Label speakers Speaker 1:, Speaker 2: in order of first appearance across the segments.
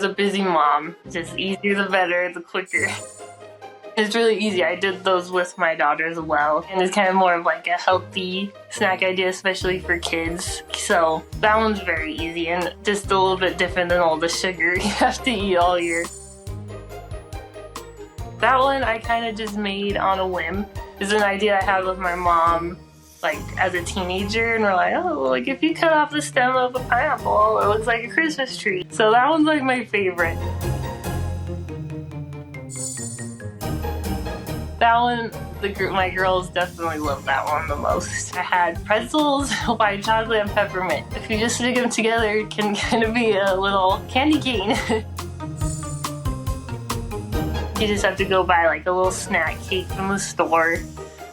Speaker 1: was a busy mom. Just easier the better, the quicker. It's really easy. I did those with my daughter as well. And it's kind of more of like a healthy snack idea, especially for kids. So that one's very easy and just a little bit different than all the sugar you have to eat all year. That one I kind of just made on a whim. It's an idea I had with my mom like as a teenager, and we're like, oh, like if you cut off the stem of a pineapple, it looks like a Christmas tree. So that one's like my favorite. That one, my girls definitely love that one the most. I had pretzels, white chocolate, and peppermint. If you just stick them together, it can kind of be a little candy cane. You just have to go buy like a little snack cake from the store,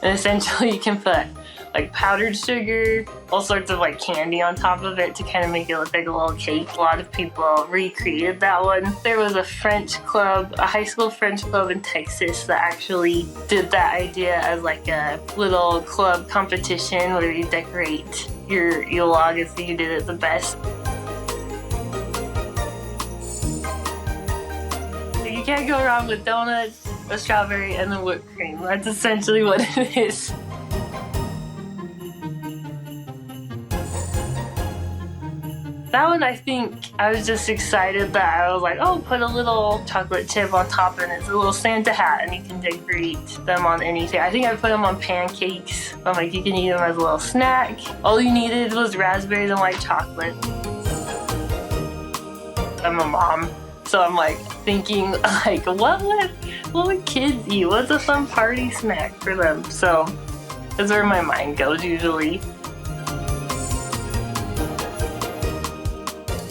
Speaker 1: and essentially you can put like powdered sugar, all sorts of like candy on top of it to kind of make it look like a little cake. A lot of people recreated that one. There was a French club, a high school French club in Texas that actually did that idea as like a little club competition where you decorate your yule log as if you did it the best. You can't go wrong with donuts, a strawberry, and the whipped cream. That's essentially what it is. That one, I think I was just excited that I was like, oh, put a little chocolate chip on top and it's a little Santa hat and you can decorate them on anything. I think I put them on pancakes. I'm like, you can eat them as a little snack. All you needed was raspberries and white chocolate. I'm a mom, so I'm like thinking like, what would kids eat? What's a fun party snack for them? So that's where my mind goes usually.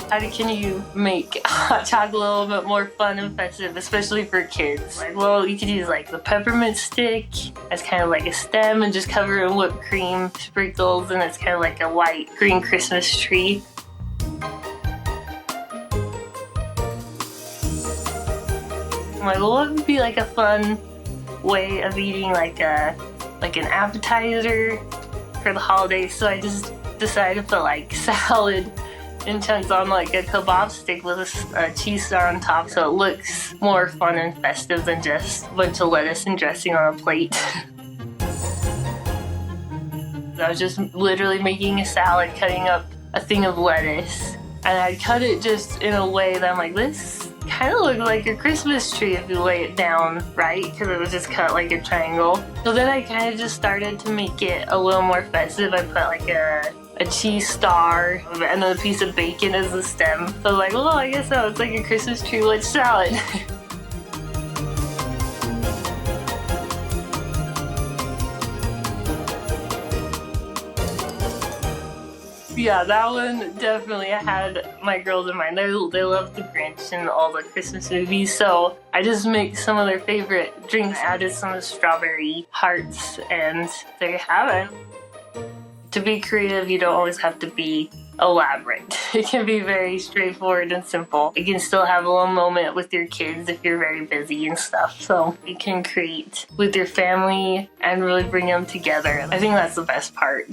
Speaker 1: How can you make hot chocolate a little bit more fun and festive, especially for kids? Like, well, you could use like the peppermint stick as kind of like a stem and just cover it in whipped cream sprinkles, and it's kind of like a white green Christmas tree. I'm like, well, what would be like a fun way of eating like an appetizer for the holidays? So I just decided to put like salad and chunks on like a kebab stick with a cheese star on top, so it looks more fun and festive than just a bunch of lettuce and dressing on a plate. I was just literally making a salad, cutting up a thing of lettuce, and I cut it just in a way that I'm like, this kind of looks like a Christmas tree if you lay it down right, because it was just cut like a triangle. So then I kind of just started to make it a little more festive. I put like a cheese star and then a piece of bacon as the stem. So I was like, well, I guess that looks like a Christmas tree with salad. Yeah, that one definitely had my girls in mind. They love the Grinch and all the Christmas movies, so I just mixed some of their favorite drinks, added some strawberry hearts, and there you have it. To be creative, you don't always have to be elaborate. It can be very straightforward and simple. You can still have a little moment with your kids if you're very busy and stuff. So you can create with your family and really bring them together. I think that's the best part.